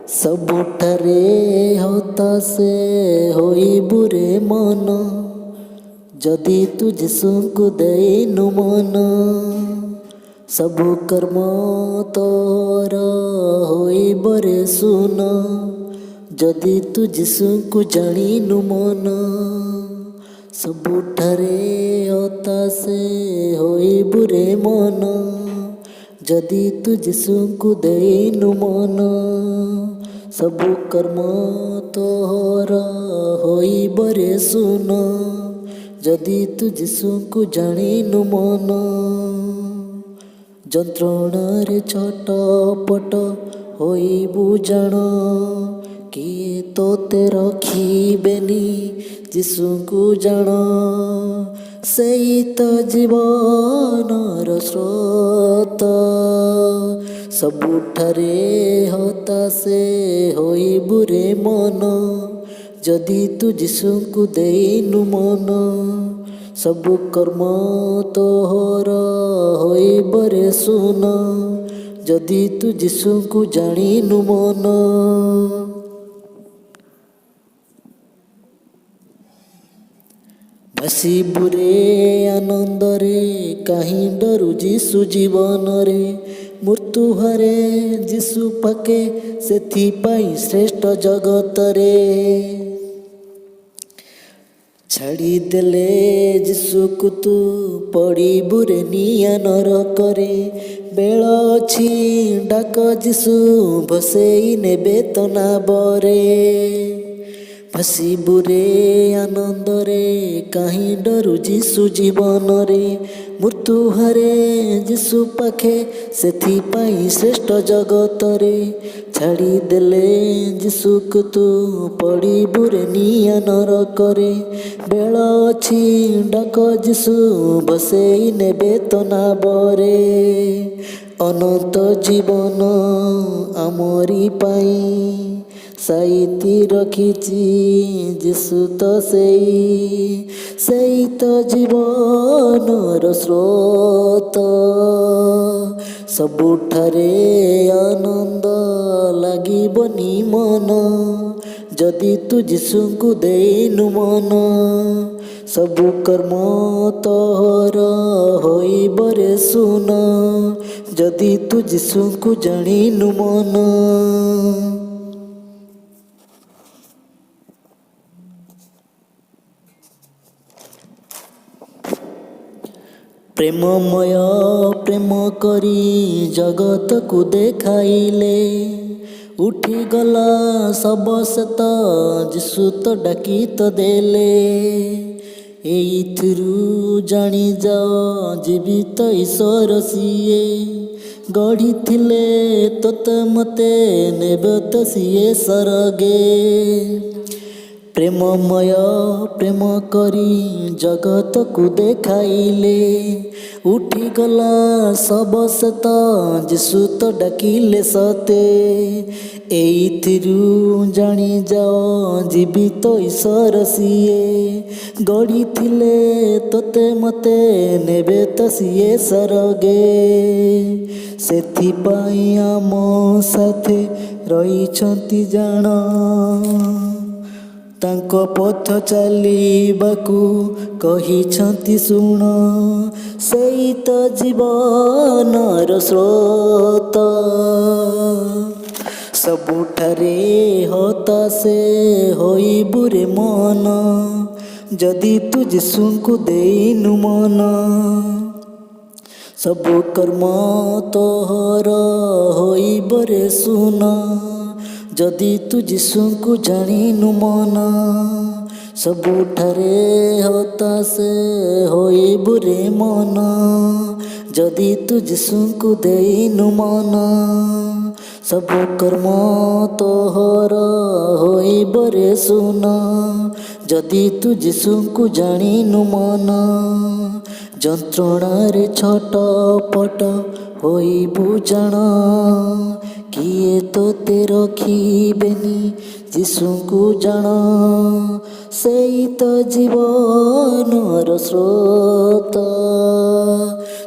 ସବୁଠାରେ ହତାଶ ହୋଇବୁରେ ମନ, ଯଦି ତୁ ଯୀଶୁଙ୍କୁ ଦେଇନୁ ମନ। ସବୁ କର୍ମ ତୋର ହୋଇବରେ ଶୂନ, ଯଦି ତୁ ଯୀଶୁଙ୍କୁ ଜାଣିନୁ ମନ। ସବୁଠାରେ ହତାଶ ହୋଇବୁରେ ମନ, ଯଦି ତୁ ଯୀଶୁଙ୍କୁ ଦେଇନୁ ମନ। ସବୁ କର୍ମ ତୋର ହୋଇବରେ ଶୂନ, ଯଦି ତୁ ଯୀଶୁଙ୍କୁ ଜାଣିନୁ ମନ। ଯନ୍ତ୍ରଣାରେ ଛଟପଟ ହୋଇବୁ ଜାଣ, କିଏ ତୋତେ ରଖିବେନି ଯୀଶୁଙ୍କୁ ଜାଣ। ସେଇ ତ ଜୀବନର ସ୍ରୋତ, ସବୁଠାରେ ହତାଶ ହୋଇବୁରେ ମନ, ଯଦି ତୁ ଯୀଶୁଙ୍କୁ ଦେଇନୁ ମନ। ସବୁ କର୍ମ ତୋର ହୋଇବରେ ଶୂନ, ଯଦି ତୁ ଯୀଶୁଙ୍କୁ ଜାଣିନୁ ମନ। ଭାସିବୁରେ ଆନନ୍ଦରେ, କାହିଁ ଡରୁ ଯୀଶୁ ଜୀବନରେ। ମୃତ୍ୟୁ ହାରେ ଯୀଶୁ ପାକେ, ସେଥିପାଇଁ ଶ୍ରେଷ୍ଠ ଜଗତରେ। ଛାଡ଼ିଦେଲେ ଯୀଶୁକୁ ତୁ, ପଡ଼ିବୁରେ ନିଆଁ ନରକରେ। ବେଳ ଅଛି ଡାକ ଯୀଶୁ, ଭସେଇ ନେବେ ତୋ ନାବରେ। ଭାସିବୁରେ ଆନନ୍ଦରେ, କାହିଁ ଡରୁ ଯୀଶୁ ଜୀବନରେ। ମୃତ୍ୟୁ ହାରେ ଯୀଶୁ ପାଖେ, ସେଥିପାଇଁ ଶ୍ରେଷ୍ଠ ଜଗତରେ। ଛାଡ଼ିଦେଲେ ଯୀଶୁକୁ ତୁ, ପଡ଼ିବୁରେ ନିଆଁ ନରକରେ। ବେଳ ଅଛି ଡାକ ଯୀଶୁ, ଭସେଇ ନେବେ ତୋ ନାବରେ। ଅନନ୍ତ ଜୀବନ ଆମରି ପାଇଁ, ସାଇତି ରଖିଛି ଯୀଶୁ ତ ସେଇ ତ ଜୀବନର ସ୍ରୋତ। ସବୁଠାରେ ଆନନ୍ଦ ଲାଗିବନି ମନ, ଯଦି ତୁ ଯୀଶୁଙ୍କୁ ଦେଇନୁ ମନ। ସବୁ କର୍ମ ତୋର ହୋଇବରେ ଶୂନ, ଯଦି ତୁ ଯୀଶୁଙ୍କୁ ଜାଣିନୁ ମନ। ପ୍ରେମମୟ ପ୍ରେମ କରି ଜଗତକୁ ଦେଖାଇଲେ, ଉଠିଗଲା ଶବ ସେତ ଯୀଶୁ ତ ଡାକି ତ ଦେଲେ। ଏଇଥିରୁ ଜାଣିଯାଅ ଜୀବିତ ଈଶ୍ୱର ସିଏ, ଗଢ଼ିଥିଲେ ତୋତେ ମତେ ନେବେ ତ ସିଏ ସରଗେ। ପ୍ରେମମୟ ପ୍ରେମ କରି ଜଗତକୁ ଦେଖାଇଲେ, ଉଠିଗଲା ଶବ ସେତ ଯୀଶୁ ତ ଡାକିଲେ ସତେ। ଏଇଥିରୁ ଜାଣିଯାଅ ଜୀବିତ ଈଶ୍ୱର ସିଏ, ଗଢ଼ିଥିଲେ ତୋତେ ମତେ ନେବେ ତ ସିଏ ସରଗେ। ସେଥିପାଇଁ ଆମ ସାଥେ ରହିଛନ୍ତି ଜାଣ, ତାଙ୍କ ପଥ ଚାଲିବାକୁ କହିଛନ୍ତି ଶୁଣ। ସେଇ ତ ଜୀବନର ସ୍ରୋତ, ସବୁଠାରେ ହତାଶ ହୋଇବୁରେ ମନ, ଯଦି ତୁ ଯୀଶୁଙ୍କୁ ଦେଇନୁ ମନ। ସବୁ କର୍ମ ତୋର ହୋଇବରେ ଶୂନ, ଯଦି ତୁ ଯୀଶୁଙ୍କୁ ଜାଣିନୁ ମନ। ସବୁଠାରେ ହତାଶ ହୋଇବୁରେ ମନ, ଯଦି ତୁ ଯୀଶୁଙ୍କୁ ଦେଇନୁ ମନ। ସବୁ କର୍ମ ତୋର ହୋଇବରେ ଶୂନ, ଯଦି ତୁ ଯୀଶୁଙ୍କୁ ଜାଣିନୁ ମନ। ଯନ୍ତ୍ରଣାରେ ଛଟପଟ ହୋଇବୁ ଜାଣ, କିଏ ତୋତେ ରଖିବେନି ଯୀଶୁଙ୍କୁ ଜାଣ। ସେଇ ତ ଜୀବନର ସ୍ରୋତ,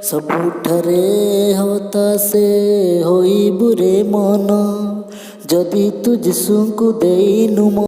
ସବୁଠାରେ ହତାଶେ ହୋଇବୁ ରେ ମନ, ଯଦି ତୁ ଯୀଶୁଙ୍କୁ ଦେଇନୁ